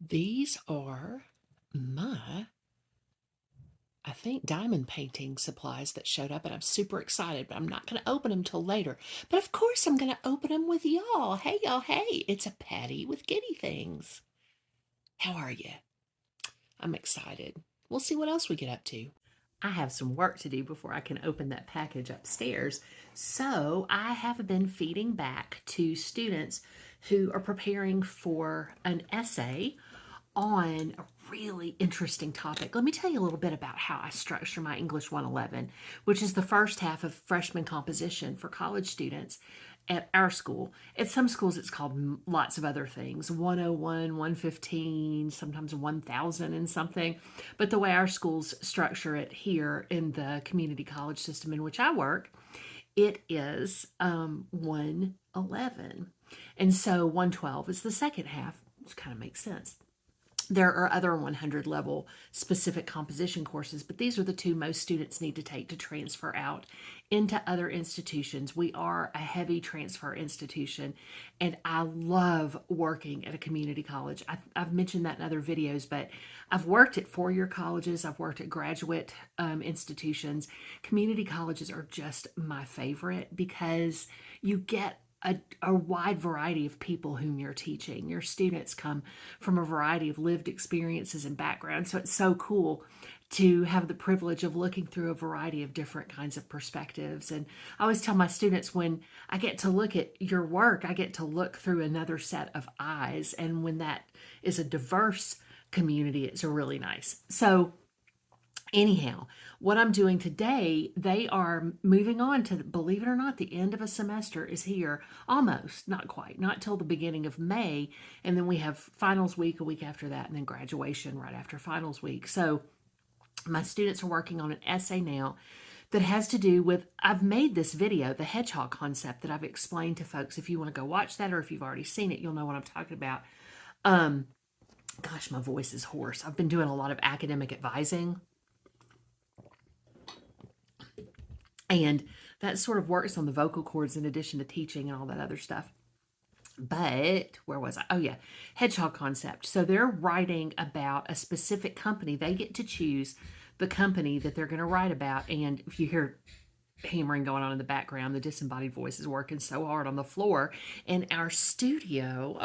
These are my, I think, diamond painting supplies that showed up, and I'm super excited, but I'm not going to open them till later. But of course, I'm going to open them with y'all. Hey, y'all, hey, it's a Patty with Giddy Things. How are you? I'm excited. We'll see what else we get up to. I have some work to do before I can open that package upstairs. So I have been feeding back to students who are preparing for an essay on a really interesting topic. Let me tell you a little bit about how I structure my English 111, which is the first half of freshman composition for college students at our school. At some schools, it's called lots of other things 101, 115, sometimes 1000 and something. But the way our schools structure it here in the community college system in which I work, it is 111. And so 112 is the second half, which kind of makes sense. There are other 100 level specific composition courses, but these are the two most students need to take to transfer out into other institutions. We are a heavy transfer institution, and I love working at a community college. I've mentioned that in other videos, but I've worked at four-year colleges, I've worked at graduate institutions. Community colleges are just my favorite because you get a wide variety of people whom you're teaching. Your students come from a variety of lived experiences and backgrounds. So it's so cool to have the privilege of looking through a variety of different kinds of perspectives. And I always tell my students, when I get to look at your work, I get to look through another set of eyes. And when that is a diverse community, it's really nice. So anyhow, what I'm doing today, they are moving on to, believe it or not, the end of a semester is here. Almost, not quite, not till the beginning of May. And then we have finals week a week after that, and then graduation right after finals week. So my students are working on an essay now that has to do with, I've made this video, the hedgehog concept, that I've explained to folks. If you want to go watch that, or if you've already seen it, you'll know what I'm talking about. Gosh, my voice is hoarse. I've been doing a lot of academic advising, and that sort of works on the vocal cords in addition to teaching and all that other stuff. But where was I? Oh, yeah, hedgehog concept. So they're writing about a specific company. They get to choose the company that they're going to write about. And if you hear hammering going on in the background, the disembodied voice is working so hard on the floor in our studio.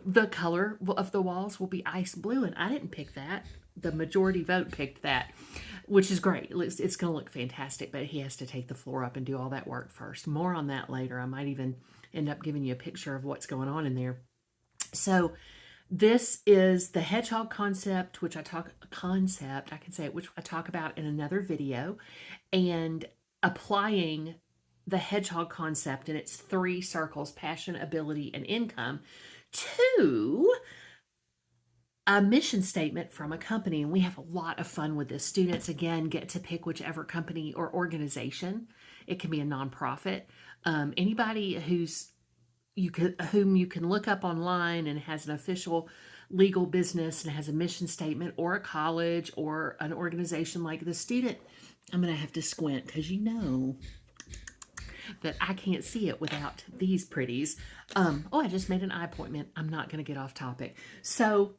The color of the walls will be ice blue, and I didn't pick that. The majority vote picked that, which is great. It's going to look fantastic, but he has to take the floor up and do all that work first. More on that later. I might even end up giving you a picture of what's going on in there. So this is the hedgehog concept, which I can say it, which I talk about in another video, and applying the hedgehog concept and its three circles: passion, ability, and income, to a mission statement from a company. And we have a lot of fun with this. Students, again, get to pick whichever company or organization. It can be a nonprofit. Anybody whom you can look up online and has an official legal business and has a mission statement, or a college or an organization like the student. I'm going to have to squint because you know that I can't see it without these pretties. I just made an eye appointment. I'm not going to get off topic. So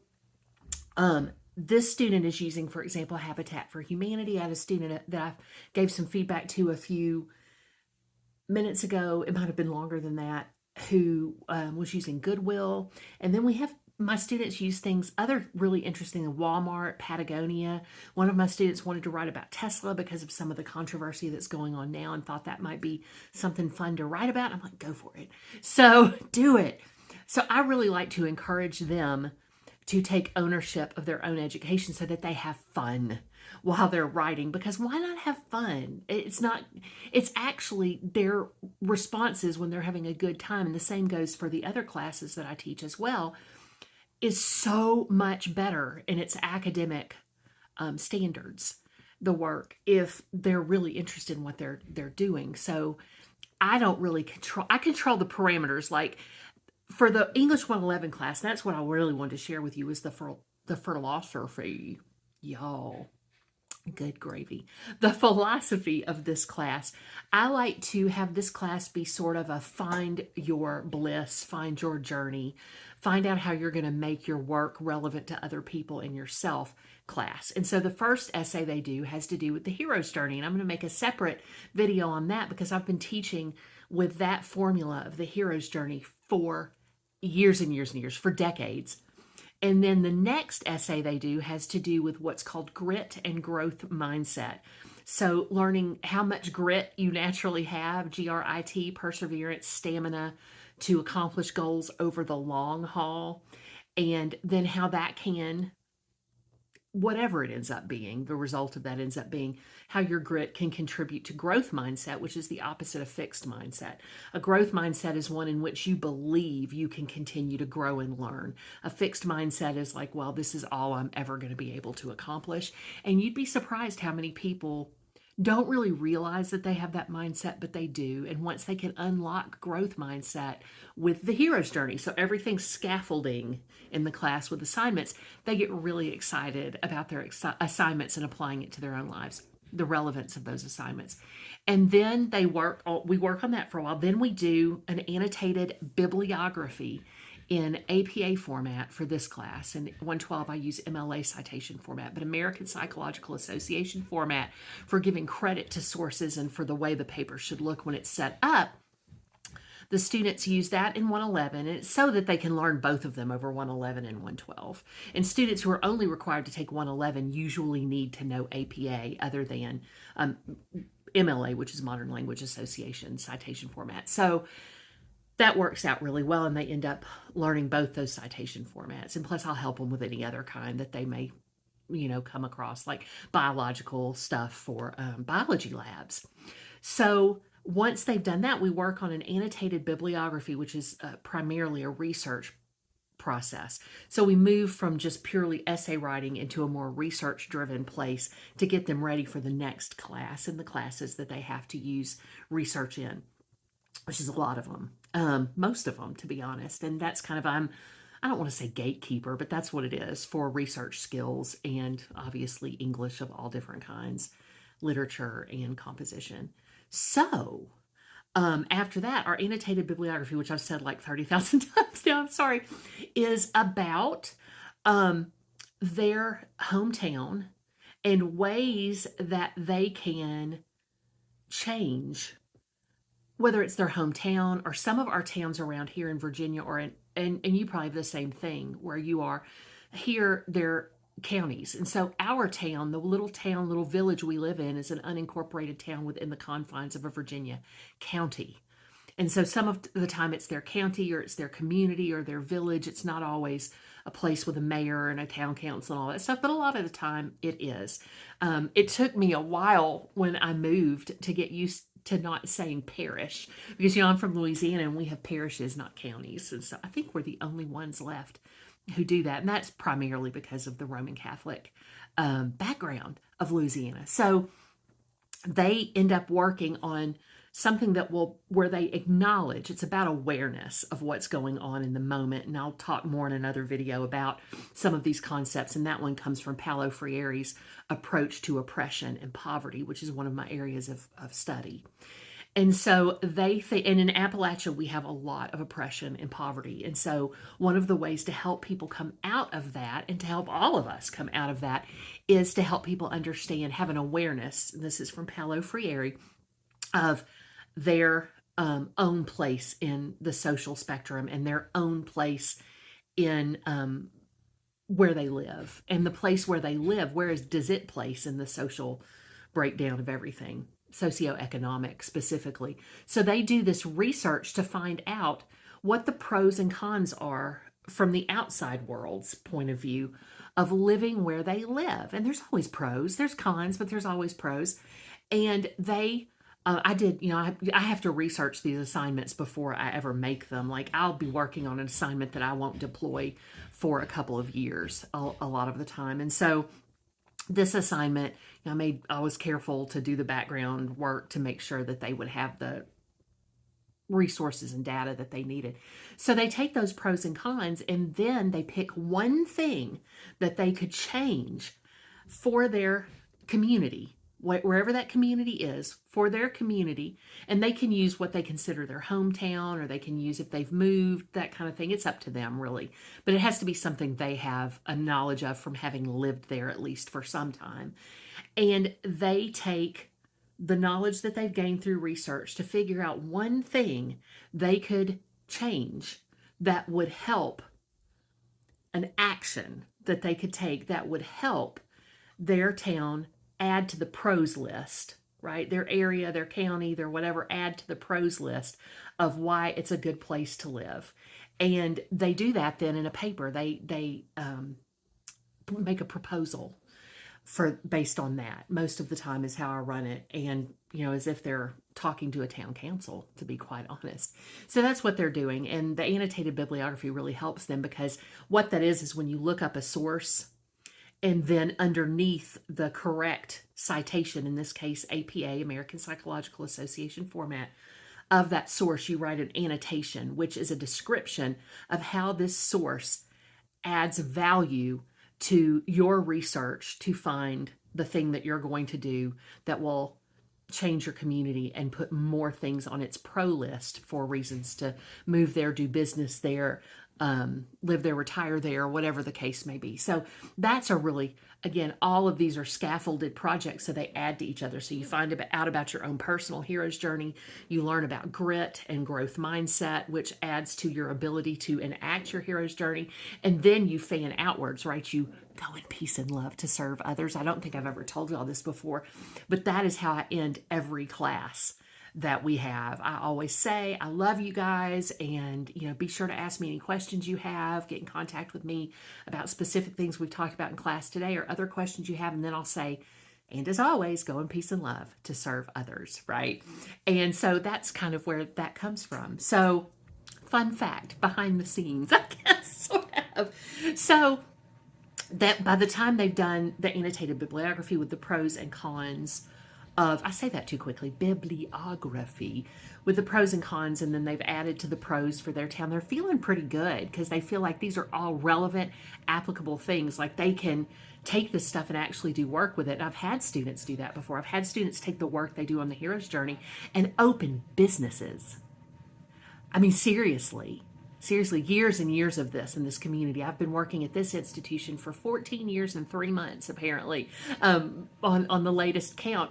this student is using, for example, Habitat for Humanity. I had a student that I gave some feedback to a few minutes ago. It might have been longer than that, who was using Goodwill. And then we have my students use things, other really interesting, in Walmart, Patagonia. One of my students wanted to write about Tesla because of some of the controversy that's going on now, and thought that might be something fun to write about. I'm like, go for it. So do it. So I really like to encourage them to take ownership of their own education so that they have fun while they're writing. Because why not have fun? It's actually their responses when they're having a good time. And the same goes for the other classes that I teach as well, is so much better in its academic standards, the work, if they're really interested in what they're doing. So I don't really I control the parameters. Like for the English 111 class, that's what I really wanted to share with you, is the philosophy, y'all. Good gravy. The philosophy of this class, I like to have this class be sort of a find your bliss, find your journey, find out how you're going to make your work relevant to other people and yourself class. And so the first essay they do has to do with the hero's journey. And I'm going to make a separate video on that because I've been teaching with that formula of the hero's journey for years and years and years, for decades. And then the next essay they do has to do with what's called grit and growth mindset. So, learning how much grit you naturally have, GRIT, perseverance, stamina to accomplish goals over the long haul, and then how that can, whatever it ends up being, the result of that ends up being how your grit can contribute to growth mindset, which is the opposite of fixed mindset. A growth mindset is one in which you believe you can continue to grow and learn. A fixed mindset is like, well, this is all I'm ever going to be able to accomplish. And you'd be surprised how many people don't really realize that they have that mindset, but they do. And once they can unlock growth mindset with the hero's journey, so everything's scaffolding in the class with assignments, they get really excited about their assignments and applying it to their own lives, the relevance of those assignments. And then we work on that for a while. Then we do an annotated bibliography in APA format for this class. In 112, I use MLA citation format, but American Psychological Association format for giving credit to sources and for the way the paper should look when it's set up. The students use that in 111, and it's so that they can learn both of them over 111 and 112. And students who are only required to take 111 usually need to know APA other than MLA, which is Modern Language Association citation format. So that works out really well, and they end up learning both those citation formats. And plus, I'll help them with any other kind that they may, come across, like biological stuff for biology labs. So once they've done that, we work on an annotated bibliography, which is primarily a research process. So we move from just purely essay writing into a more research-driven place to get them ready for the next class and the classes that they have to use research in, which is a lot of them, most of them, to be honest. And that's kind of, I don't want to say gatekeeper, but that's what it is for research skills and obviously English of all different kinds, literature and composition. So after that, our annotated bibliography, which I've said like 30,000 times now, I'm sorry, is about their hometown and ways that they can change, whether it's their hometown or some of our towns around here in Virginia, or and you probably have the same thing where you are. Here, they're counties. And so our town, the little village we live in, is an unincorporated town within the confines of a Virginia county. And so some of the time it's their county or it's their community or their village. It's not always a place with a mayor and a town council and all that stuff, but a lot of the time it is. It took me a while when I moved to get used to not saying parish, because I'm from Louisiana and we have parishes, not counties. And so I think we're the only ones left who do that. And that's primarily because of the Roman Catholic background of Louisiana. So they end up working on something where they acknowledge, it's about awareness of what's going on in the moment. And I'll talk more in another video about some of these concepts. And that one comes from Paulo Freire's approach to oppression and poverty, which is one of my areas of study. And so they think, and in Appalachia, we have a lot of oppression and poverty. And so one of the ways to help people come out of that, and to help all of us come out of that, is to help people understand, have an awareness, and this is from Paulo Freire, of their own place in the social spectrum and their own place in where they live. And the place where they live, does it place in the social breakdown of everything? Socioeconomic specifically. So they do this research to find out what the pros and cons are from the outside world's point of view of living where they live. And there's always pros, there's cons, but there's always pros. And they, I have to research these assignments before I ever make them. Like, I'll be working on an assignment that I won't deploy for a couple of years, a lot of the time. And so this assignment, I was careful to do the background work to make sure that they would have the resources and data that they needed. So they take those pros and cons, and then they pick one thing that they could change for their community, wherever that community is, for their community, and they can use what they consider their hometown, or they can use if they've moved, that kind of thing. It's up to them, really. But it has to be something they have a knowledge of from having lived there at least for some time. And they take the knowledge that they've gained through research to figure out one thing they could change that would help, an action that they could take that would help their town add to the pros list, right? Their area, their county, their whatever, add to the pros list of why it's a good place to live. And they do that then in a paper. They make a proposal for based on that. Most of the time is how I run it, and as if they're talking to a town council, to be quite honest. So that's what they're doing, and the annotated bibliography really helps them, because what that is when you look up a source, and then underneath the correct citation, in this case APA, American Psychological Association format, of that source, you write an annotation, which is a description of how this source adds value to your research to find the thing that you're going to do that will change your community and put more things on its pro list for reasons to move there, do business there, live there, retire there, whatever the case may be. So that's a really, again, all of these are scaffolded projects, so they add to each other. So you find out about your own personal hero's journey. You learn about grit and growth mindset, which adds to your ability to enact your hero's journey. And then you fan outwards, right? You go in peace and love to serve others. I don't think I've ever told you all this before, but that is how I end every class that we have. I always say, I love you guys, and be sure to ask me any questions you have, get in contact with me about specific things we've talked about in class today, or other questions you have, and then I'll say, and as always, go in peace and love to serve others, right? And so that's kind of where that comes from. So, fun fact, behind the scenes, I guess, sort of. So that by the time they've done the annotated bibliography with the pros and cons of, I say that too quickly, bibliography with the pros and cons, and then they've added to the pros for their town, they're feeling pretty good, because they feel like these are all relevant, applicable things. Like they can take this stuff and actually do work with it. And I've had students do that before. I've had students take the work they do on the hero's journey and open businesses. I mean, seriously, years and years of this in this community. I've been working at this institution for 14 years and 3 months, apparently, on the latest count.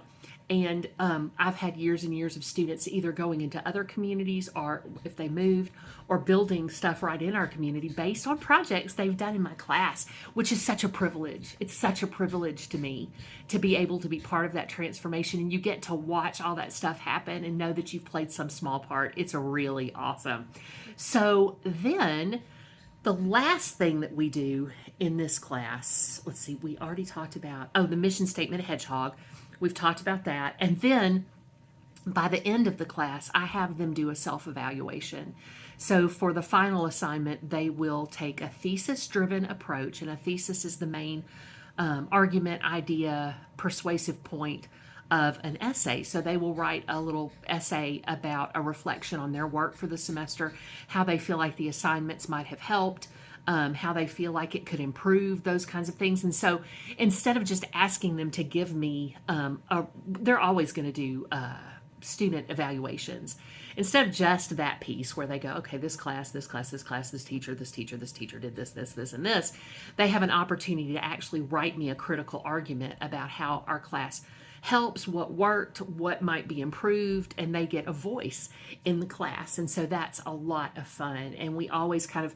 And I've had years and years of students either going into other communities, or if they moved, or building stuff right in our community based on projects they've done in my class, which is such a privilege. It's such a privilege to me to be able to be part of that transformation. And you get to watch all that stuff happen and know that you've played some small part. It's really awesome. So then the last thing that we do in this class, let's see, we already talked about, the mission statement of Hedgehog. We've talked about that. And then by the end of the class, I have them do a self-evaluation. So for the final assignment, they will take a thesis-driven approach, and a thesis is the main argument, idea, persuasive point of an essay. So they will write a little essay about a reflection on their work for the semester, how they feel like the assignments might have helped, how they feel like it could improve, those kinds of things. And so instead of just asking them to give me, they're always going to do student evaluations. Instead of just that piece where they go, okay, this class, this teacher did this, and this, they have an opportunity to actually write me a critical argument about how our class helps, what worked, what might be improved, and they get a voice in the class. And so that's a lot of fun. And we always kind of,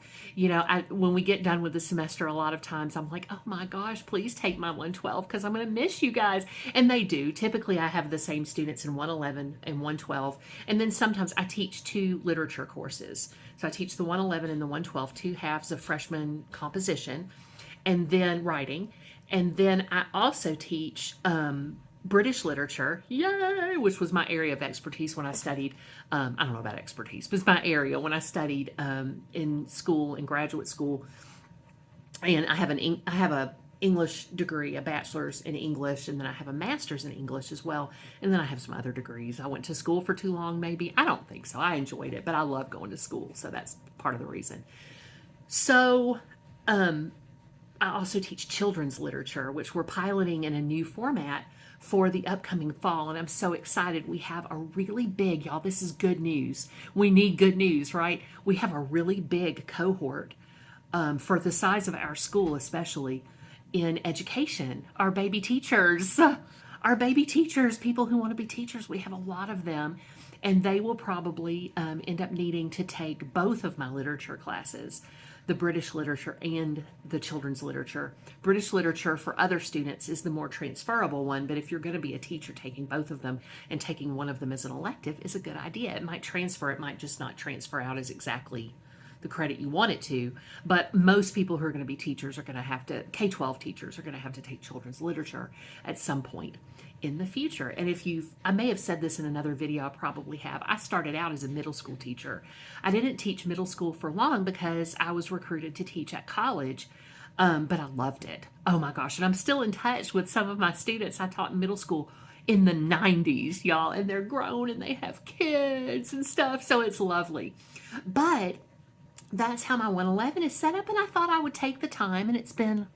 when we get done with the semester, a lot of times I'm like, oh my gosh, please take my 112, because I'm going to miss you guys. And they do. Typically I have the same students in 111 and 112. And then sometimes I teach 2 literature courses. So I teach the 111 and the 112, 2 halves of freshman composition, and then writing. And then I also teach British literature, yay, which was my area of expertise when I studied, I don't know about expertise, but it's my area when I studied in school, in graduate school. And I have a English degree, a bachelor's in English, and then I have a master's in English as well. And then I have some other degrees. I went to school for too long, maybe. I don't think so. I enjoyed it, but I love going to school, so that's part of the reason. So, I also teach children's literature, which we're piloting in a new format for the upcoming fall. And I'm so excited. We have a really big, y'all, this is good news. We need good news, right? We have a really big cohort for the size of our school, especially in education. Our baby teachers, people who want to be teachers, we have a lot of them. And they will probably end up needing to take both of my literature classes, the British literature and the children's literature. British literature for other students is the more transferable one, but if you're going to be a teacher, taking both of them and taking one of them as an elective is a good idea. It might transfer, it might just not transfer out as exactly the credit you want it to, but most people who are going to be teachers are going to have to, K-12 teachers are going to have to take children's literature at some point in the future. And if I may have said this in another video, I probably have. I started out as a middle school teacher. I didn't teach middle school for long because I was recruited to teach at college, but I loved it. Oh my gosh. And I'm still in touch with some of my students I taught in middle school in the 90s, y'all, and they're grown and they have kids and stuff. So it's lovely. But that's how my 111 is set up, and I thought I would take the time, and it's been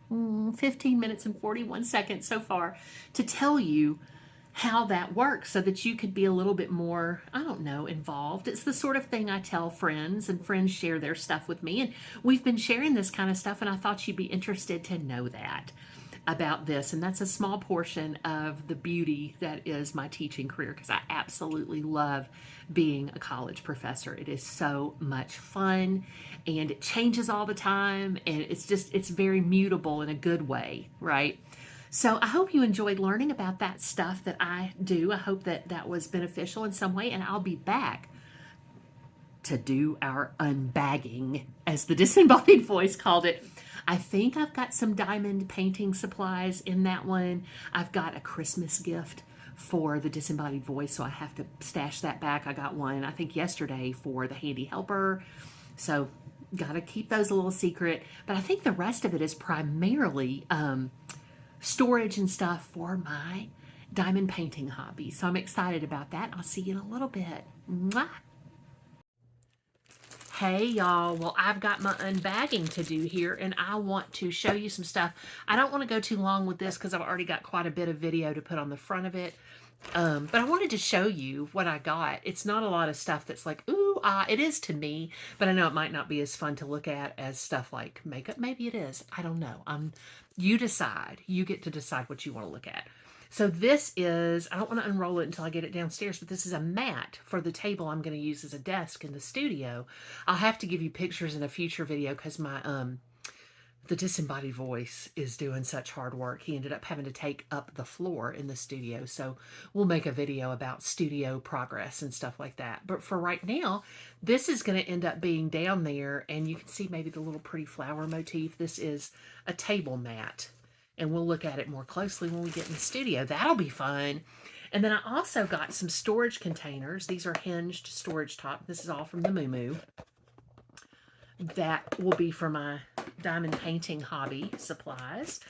15 minutes and 41 seconds so far, to tell you how that works so that you could be a little bit more, I don't know, involved. It's the sort of thing I tell friends, and friends share their stuff with me, and we've been sharing this kind of stuff, and I thought you'd be interested to know that about this. And that's a small portion of the beauty that is my teaching career, because I absolutely love being a college professor. It is so much fun, and it changes all the time, and it's very mutable in a good way, right? So I hope you enjoyed learning about that stuff that I do. I hope that that was beneficial in some way, and I'll be back to do our unbagging, as the disembodied voice called it. I think I've got some diamond painting supplies in that one. I've got a Christmas gift for the disembodied voice, so I have to stash that back. I got one, I think, yesterday for the handy helper. So got to keep those a little secret. But I think the rest of it is primarily storage and stuff for my diamond painting hobby. So I'm excited about that. I'll see you in a little bit. Mwah! Hey y'all, well, I've got my unbagging to do here, and I want to show you some stuff. I don't want to go too long with this because I've already got quite a bit of video to put on the front of it. But I wanted to show you what I got. It's not a lot of stuff that's like, ooh, it is to me, but I know it might not be as fun to look at as stuff like makeup. Maybe it is. I don't know. You decide. You get to decide what you want to look at. So this is, I don't want to unroll it until I get it downstairs, but this is a mat for the table I'm going to use as a desk in the studio. I'll have to give you pictures in a future video because my, the disembodied voice is doing such hard work. He ended up having to take up the floor in the studio. So we'll make a video about studio progress and stuff like that. But for right now, this is going to end up being down there, and you can see maybe the little pretty flower motif. This is a table mat, and we'll look at it more closely when we get in the studio. That'll be fun. And then I also got some storage containers. These are hinged storage top. This is all from the Moo Moo. That will be for my diamond painting hobby supplies.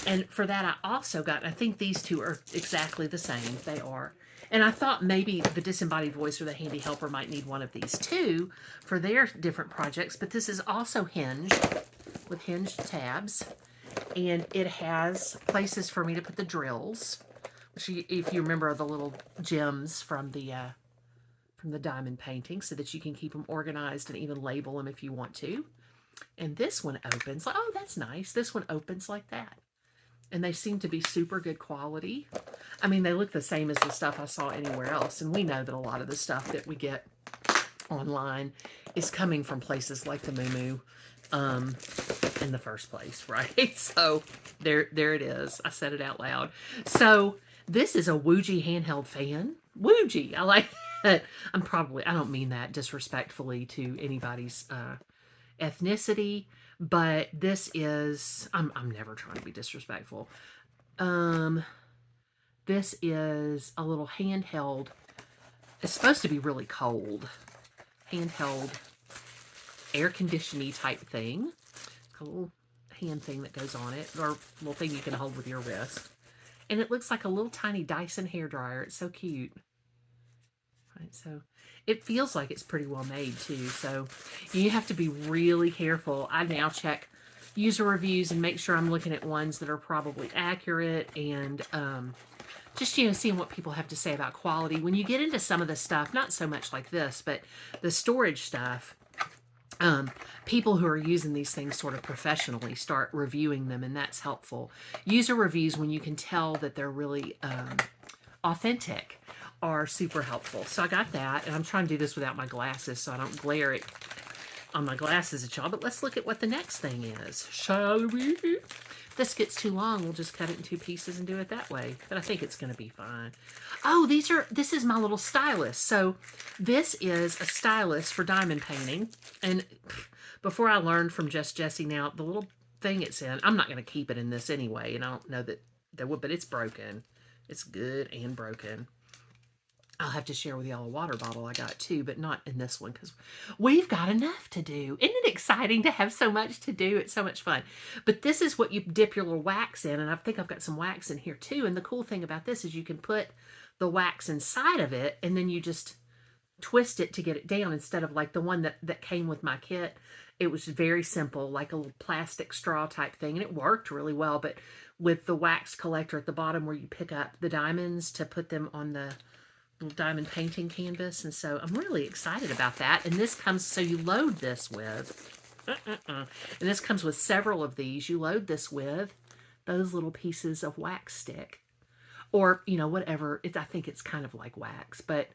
And for that, I also got, I think these two are exactly the same. They are. And I thought maybe the disembodied voice or the handy helper might need one of these too for their different projects. But this is also hinged with hinged tabs. And it has places for me to put the drills, which, if you remember, are the little gems from the diamond painting, so that you can keep them organized and even label them if you want to. And this one opens, oh, that's nice. This one opens like that. And they seem to be super good quality. I mean, they look the same as the stuff I saw anywhere else. And we know that a lot of the stuff that we get online is coming from places like the Moo Moo. In the first place, right? So there it is. I said it out loud. So this is a Woojie handheld fan. Woojie, I like it. I don't mean that disrespectfully to anybody's ethnicity, but this is, I'm never trying to be disrespectful. This is a little handheld. It's supposed to be really cold. Handheld air conditioning type thing. A little hand thing that goes on it, or a little thing you can hold with your wrist. And it looks like a little tiny Dyson hairdryer. It's so cute. Right, so it feels like it's pretty well made too. So you have to be really careful. I now check user reviews and make sure I'm looking at ones that are probably accurate, and just, seeing what people have to say about quality. When you get into some of the stuff, not so much like this, but the storage stuff, people who are using these things sort of professionally start reviewing them, and that's helpful. User reviews, when you can tell that they're really authentic, are super helpful. So I got that, and I'm trying to do this without my glasses so I don't glare it on my glasses at y'all. But let's look at what the next thing is, shall we? If this gets too long, we'll just cut it in 2 pieces and do it that way. But I think it's going to be fine. Oh, this is my little stylus. So this is a stylus for diamond painting. And before I learned from Just Jessie, now the little thing it's in, I'm not going to keep it in this anyway. And I don't know that there would, but it's broken. It's good and broken. I'll have to share with y'all a water bottle I got too, but not in this one because we've got enough to do. Isn't it exciting to have so much to do? It's so much fun. But this is what you dip your little wax in, and I think I've got some wax in here too. And the cool thing about this is you can put the wax inside of it, and then you just twist it to get it down, instead of like the one that came with my kit. It was very simple, like a little plastic straw type thing, and it worked really well. But with the wax collector at the bottom where you pick up the diamonds to put them on the little diamond painting canvas, and so I'm really excited about that. And this comes, so you load this with, and this comes with several of these. You load this with those little pieces of wax stick, or whatever. I think it's kind of like wax, but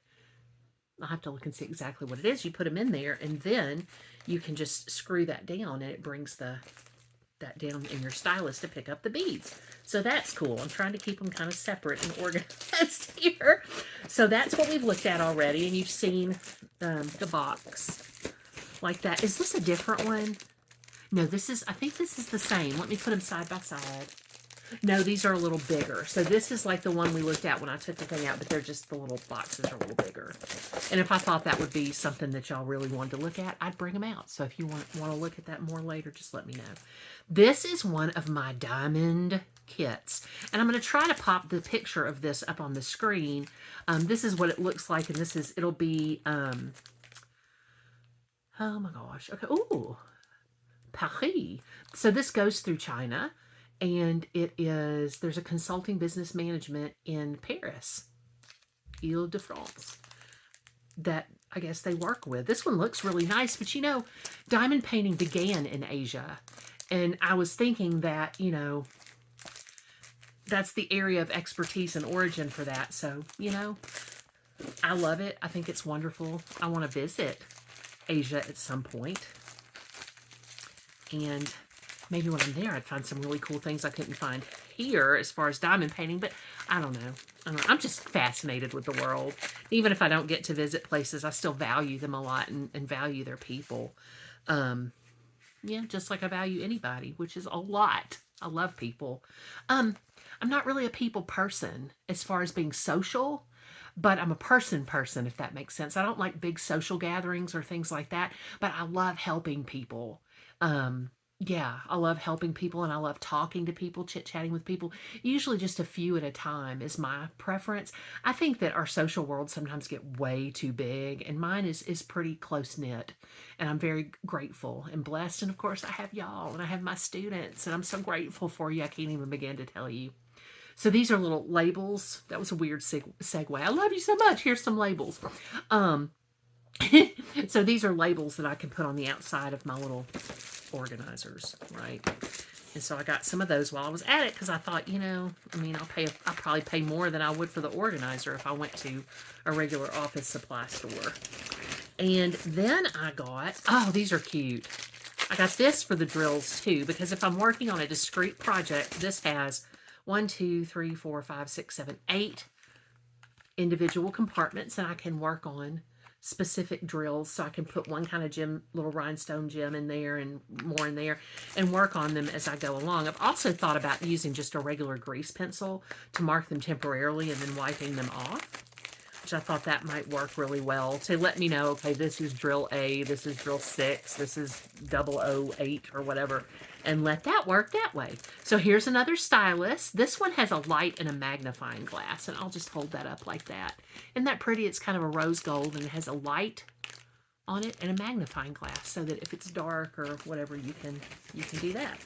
I'll have to look and see exactly what it is. You put them in there, and then you can just screw that down, and it brings that down in your stylus to pick up the beads. So that's cool. I'm trying to keep them kind of separate and organized here. So that's what we've looked at already, and you've seen the box like that. Is this a different one? No, I think this is the same. Let me put them side by side. No, these are a little bigger. So this is like the one we looked at when I took the thing out, but they're just, the little boxes are a little bigger. And if I thought that would be something that y'all really wanted to look at, I'd bring them out. So if you want to look at that more later, just let me know. This is one of my diamond kits, and I'm going to try to pop the picture of this up on the screen. This is what it looks like, and it'll be, oh my gosh. Okay. Ooh, Paris. So this goes through China. And there's a consulting business management in Paris, Ile-de-France, that I guess they work with. This one looks really nice, but diamond painting began in Asia. And I was thinking that, that's the area of expertise and origin for that. So, I love it. I think it's wonderful. I want to visit Asia at some point. And maybe when I'm there, I'd find some really cool things I couldn't find here as far as diamond painting, but I don't know. I'm just fascinated with the world. Even if I don't get to visit places, I still value them a lot and value their people. Yeah, just like I value anybody, which is a lot. I love people. I'm not really a people person as far as being social, but I'm a person, if that makes sense. I don't like big social gatherings or things like that, but I love helping people. Yeah, I love helping people, and I love talking to people, chit-chatting with people. Usually just a few at a time is my preference. I think that our social worlds sometimes get way too big, and mine is pretty close-knit, and I'm very grateful and blessed. And of course, I have y'all, and I have my students, and I'm so grateful for you. I can't even begin to tell you. So these are little labels. That was a weird segue. I love you so much. Here's some labels. So these are labels that I can put on the outside of my little organizers, right? And so I got some of those while I was at it, because I thought, I'll probably pay more than I would for the organizer if I went to a regular office supply store. And then I got, oh, these are cute. I got this for the drills too, because if I'm working on a discrete project, this has 1, 2, 3, 4, 5, 6, 7, 8 individual compartments, and I can work on specific drills. So I can put one kind of gem, little rhinestone gem in there and more in there, and work on them as I go along. I've also thought about using just a regular grease pencil to mark them temporarily and then wiping them off, which I thought that might work really well to let me know, okay, this is drill A, this is drill 6, this is 008 or whatever, and let that work that way. So here's another stylus. This one has a light and a magnifying glass, and I'll just hold that up like that. Isn't that pretty? It's kind of a rose gold, and it has a light on it and a magnifying glass so that if it's dark or whatever, you can do that.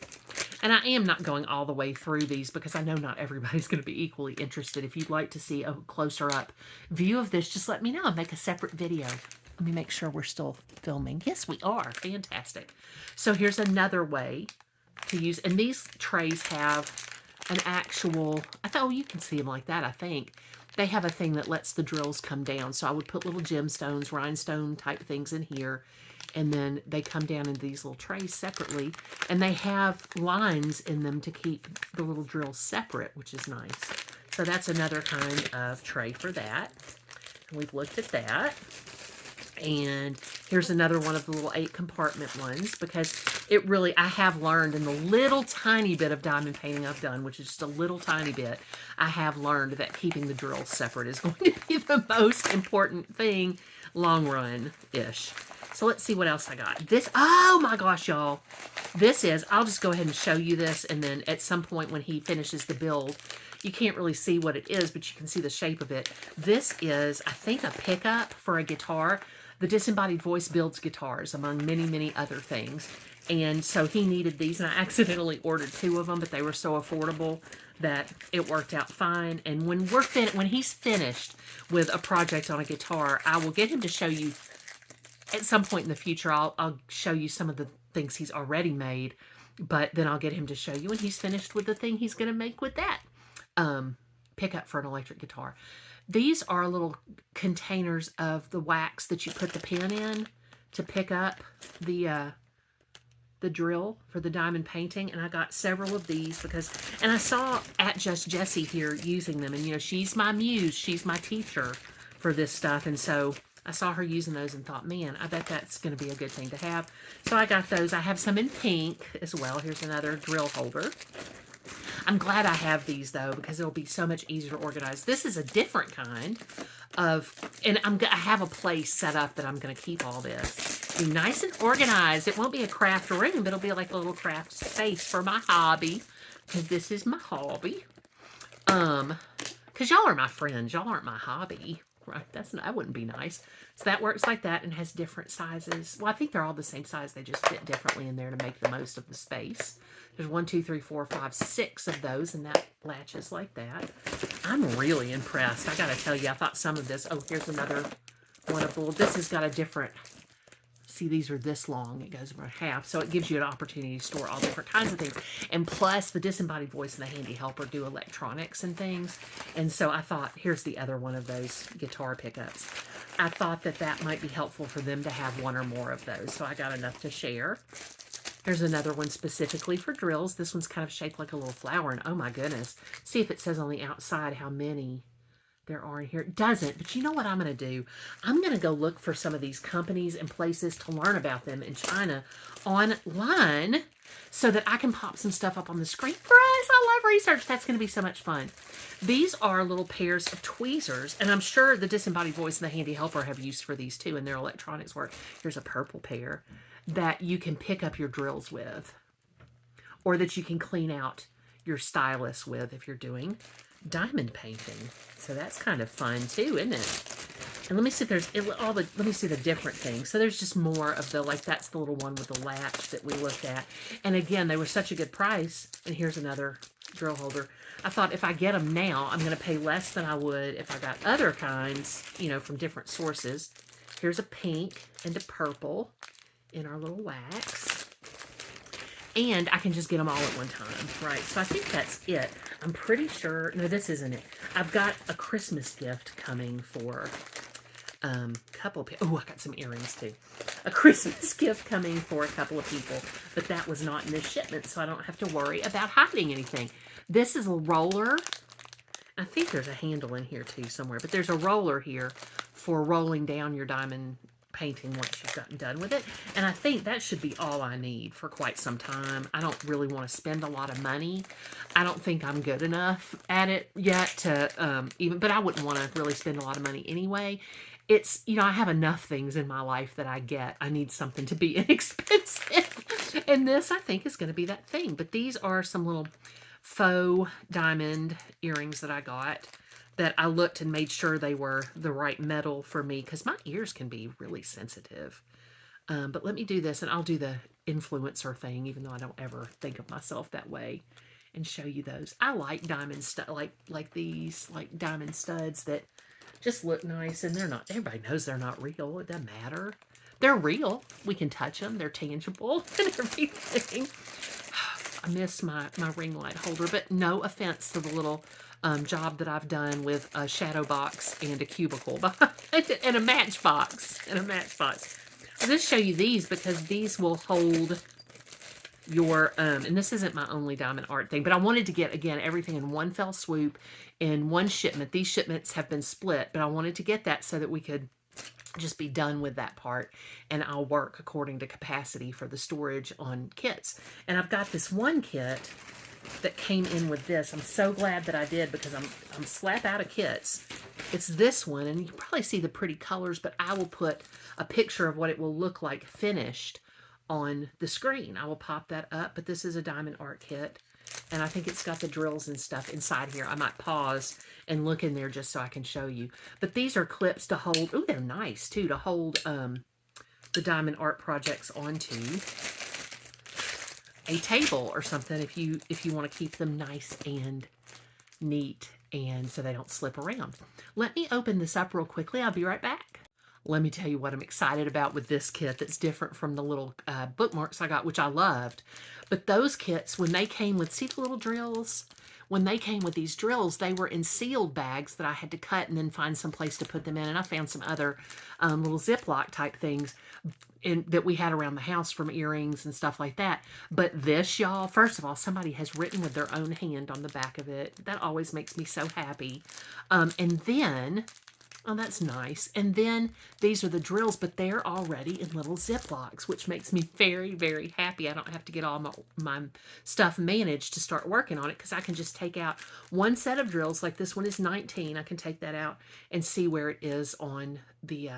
And I am not going all the way through these because I know not everybody's going to be equally interested. If you'd like to see a closer up view of this, just let me know. I'll make a separate video. Let me make sure we're still filming. Yes, we are. Fantastic. So here's another way to use, and these trays have an actual, oh, you can see them like that, I think. They have a thing that lets the drills come down. So I would put little gemstones, rhinestone type things in here, and then they come down in these little trays separately, and they have lines in them to keep the little drills separate, which is nice. So that's another kind of tray for that. And we've looked at that. And here's another one of the little 8 compartment ones, because it really, I have learned in the little tiny bit of diamond painting I've done, which is just a little tiny bit, I have learned that keeping the drills separate is going to be the most important thing long run-ish. So let's see what else I got. This, oh my gosh, y'all. This is, I'll just go ahead and show you this, and then at some point when he finishes the build, you can't really see what it is, but you can see the shape of it. This is, I think, a pickup for a guitar. The Disembodied Voice builds guitars, among many, many other things. And so he needed these, and I accidentally ordered 2 of them, but they were so affordable that it worked out fine. And when when he's finished with a project on a guitar, I will get him to show you at some point in the future. I'll show you some of the things he's already made, but then I'll get him to show you when he's finished with the thing he's going to make with that pickup for an electric guitar. These are little containers of the wax that you put the pin in to pick up the drill for the diamond painting. And I got several of these because, and I saw at Just Jessie here using them. And, you know, she's my muse. She's my teacher for this stuff. And so I saw her using those and thought, man, I bet that's going to be a good thing to have. So I got those. I have some in pink as well. Here's another drill holder. I'm glad I have these, though, because it'll be so much easier to organize. This is a different kind of, and I have a place set up that I'm going to keep all this. Be nice and organized. It won't be a craft room, but it'll be like a little craft space for my hobby, because this is my hobby. Because y'all are my friends. Y'all aren't my hobby. Right? That wouldn't be nice. So that works like that and has different sizes. Well, I think they're all the same size. They just fit differently in there to make the most of the space. There's 1, 2, 3, 4, 5, 6 of those, and that latches like that. I'm really impressed. I gotta tell you, I thought some of this. Oh, here's another one of the little. This has got a different. See, these are this long. It goes over half, so it gives you an opportunity to store all different kinds of things. And plus, the Disembodied Voice and the Handy Helper do electronics and things. And so I thought, here's the other one of those guitar pickups. I thought that might be helpful for them to have 1 or more of those. So I got enough to share. There's another one specifically for drills. This one's kind of shaped like a little flower. And oh my goodness. See if it says on the outside how many there are in here. It doesn't, but you know what I'm going to do? I'm going to go look for some of these companies and places to learn about them in China online so that I can pop some stuff up on the screen for us. I love research. That's going to be so much fun. These are little pairs of tweezers, and I'm sure the Disembodied Voice and the Handy Helper have use for these too in their electronics work. Here's a purple pair that you can pick up your drills with, or that you can clean out your stylus with if you're doing diamond painting. So that's kind of fun too, isn't it? And let me see if there's let me see the different things. So there's just more of the, like that's the little one with the latch that we looked at. And again, they were such a good price. And here's another drill holder. I thought if I get them now, I'm going to pay less than I would if I got other kinds, you know, from different sources. Here's a pink and a purple in our little wax. And I can just get them all at one time, right? So I think that's it. I'm pretty sure, no, this isn't it. I've got a Christmas gift coming for a couple of people. Oh, I got some earrings too. A Christmas gift coming for a couple of people, but that was not in this shipment, so I don't have to worry about hiding anything. This is a roller. I think there's a handle in here too somewhere, but there's a roller here for rolling down your diamond painting once you've gotten done with it. And I think that should be all I need for quite some time. I don't really want to spend a lot of money. I don't think I'm good enough at it yet to but I wouldn't want to really spend a lot of money anyway. It's, you know, I have enough things in my life that I get. I need something to be inexpensive. And this, I think, is going to be that thing. But these are some little faux diamond earrings that I got. that I looked and made sure they were the right metal for me, because my ears can be really sensitive. But let me do this, and I'll do the influencer thing, even though I don't ever think of myself that way, and show you those. I like diamond stud, like these, like diamond studs that just look nice, and they're not. Everybody knows they're not real. It doesn't matter. They're real. We can touch them. They're tangible and everything. I miss my ring light holder, but no offense to the little job that I've done with a shadow box and a cubicle behind it, and a matchbox. I'll just show you these because these will hold your, and this isn't my only diamond art thing, but I wanted to get, again, everything in one fell swoop in one shipment. These shipments have been split, but I wanted to get that so that we could just be done with that part, and I'll work according to capacity for the storage on kits. And I've got this one kit that came in with this. I'm so glad that I did, because I'm slap out of kits. It's this one, and you can probably see the pretty colors, but I will put a picture of what it will look like finished on the screen. I will pop that up, but this is a diamond art kit, and I think it's got the drills and stuff inside here. I might pause and look in there just so I can show you. But these are clips to hold. Ooh, they're nice too, to hold the diamond art projects onto a table or something if you want to keep them nice and neat, and so they don't slip around. Let me open this up real quickly. I'll be right back. Let me tell you what I'm excited about with this kit that's different from the little bookmarks I got, which I loved. But those kits, when they came with, see the little drills? When they came with these drills, they were in sealed bags that I had to cut and then find some place to put them in. And I found some other little Ziploc type things that we had around the house from earrings and stuff like that. But this, y'all, first of all, somebody has written with their own hand on the back of it. That always makes me so happy. And then, oh, that's nice. And then these are the drills, but they're already in little Ziplocs, which makes me very, very happy. I don't have to get all my stuff managed to start working on it, because I can just take out one set of drills. Like this one is 19. I can take that out and see where it is on the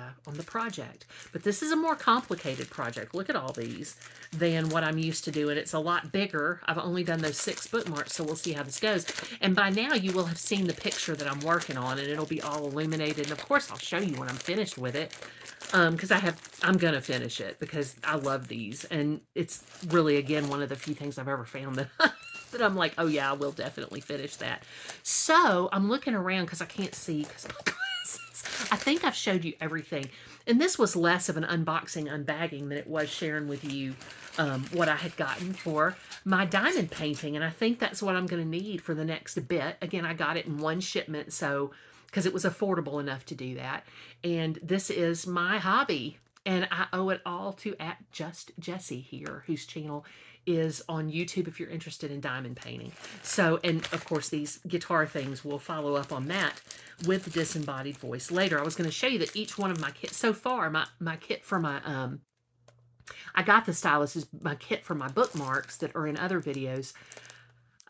project. But this is a more complicated project. Look at all these than what I'm used to doing. It's a lot bigger. I've only done those 6 bookmarks, so we'll see how this goes. And by now you will have seen the picture that I'm working on, and it'll be all illuminated. And of course I'll show you when I'm finished with it, because I'm gonna finish it because I love these, and it's really, again, one of the few things I've ever found that that I'm like, oh yeah, I will definitely finish that. So I'm looking around because I can't see because my glasses. I think I've showed you everything, and this was less of an unboxing, unbagging than it was sharing with you what I had gotten for my diamond painting, and I think that's what I'm going to need for the next bit. Again, I got it in one shipment, so because it was affordable enough to do that. And this is my hobby, and I owe it all to @JustJessie here, whose channel is on YouTube if you're interested in diamond painting. So, and of course these guitar things, will follow up on that with the disembodied voice later. I was going to show you that each one of my kits so far, my kit for my I got the stylus is my kit for my bookmarks that are in other videos.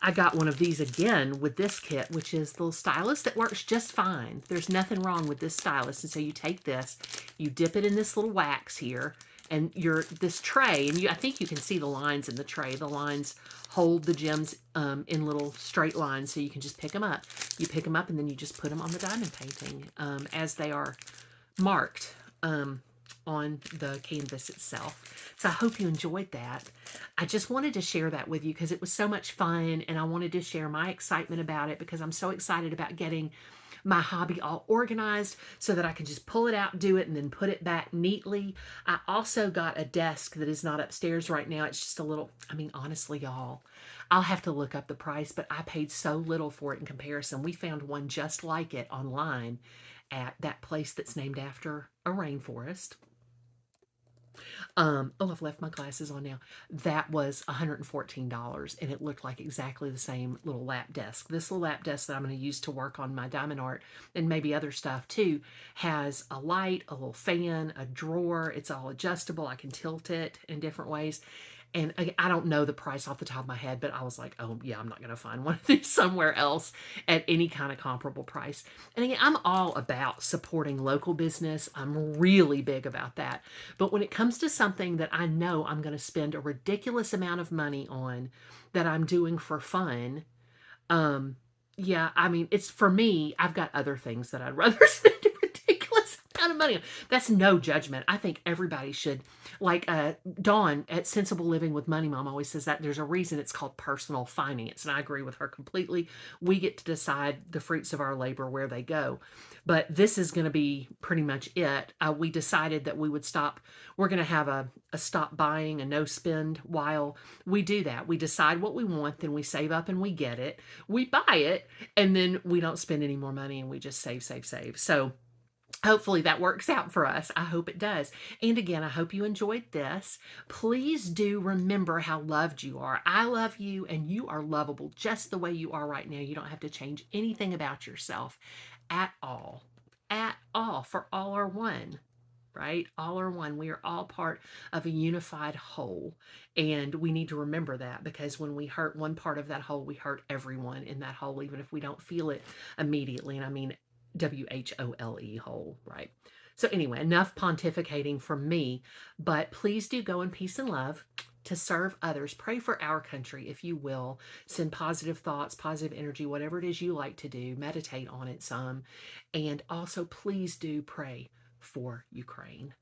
I got one of these again with this kit, which is the stylus that works just fine. There's nothing wrong with this stylus. And so you take this, you dip it in this little wax here, and this tray, and I think you can see the lines in the tray. The lines hold the gems in little straight lines, so you can just pick them up. You pick them up, and then you just put them on the diamond painting as they are marked on the canvas itself. So I hope you enjoyed that. I just wanted to share that with you because it was so much fun, and I wanted to share my excitement about it because I'm so excited about getting my hobby all organized so that I can just pull it out, do it, and then put it back neatly. I also got a desk that is not upstairs right now. It's just a little, I mean, honestly, y'all, I'll have to look up the price, but I paid so little for it in comparison. We found one just like it online at that place that's named after a rainforest. Oh, I've left my glasses on now. That was $114, and it looked like exactly the same little lap desk. This little lap desk that I'm going to use to work on my diamond art and maybe other stuff too has a light, a little fan, a drawer. It's all adjustable. I can tilt it in different ways. And I don't know the price off the top of my head, but I was like, oh yeah, I'm not going to find one of these somewhere else at any kind of comparable price. And again, I'm all about supporting local business. I'm really big about that. But when it comes to something that I know I'm going to spend a ridiculous amount of money on, that I'm doing for fun, Yeah, I mean, it's for me, I've got other things that I'd rather spend a ridiculous amount of money on. That's no judgment. I think everybody should, like Dawn at Sensible Living with Money Mom always says that there's a reason it's called personal finance. And I agree with her completely. We get to decide the fruits of our labor where they go. But this is going to be pretty much it. We decided that we would stop. We're going to have a stop buying, a no spend while we do that. We decide what we want, then we save up and we get it. We buy it, and then we don't spend any more money and we just save, save, save. So hopefully that works out for us. I hope it does. And again, I hope you enjoyed this. Please do remember how loved you are. I love you, and you are lovable just the way you are right now. You don't have to change anything about yourself at all. At all. For all are one, right? All are one. We are all part of a unified whole. And we need to remember that, because when we hurt one part of that whole, we hurt everyone in that whole, even if we don't feel it immediately. And I mean WHOLE, whole, right? So, anyway, enough pontificating from me, but please do go in peace and love to serve others. Pray for our country, if you will. Send positive thoughts, positive energy, whatever it is you like to do. Meditate on it some. And also, please do pray for Ukraine.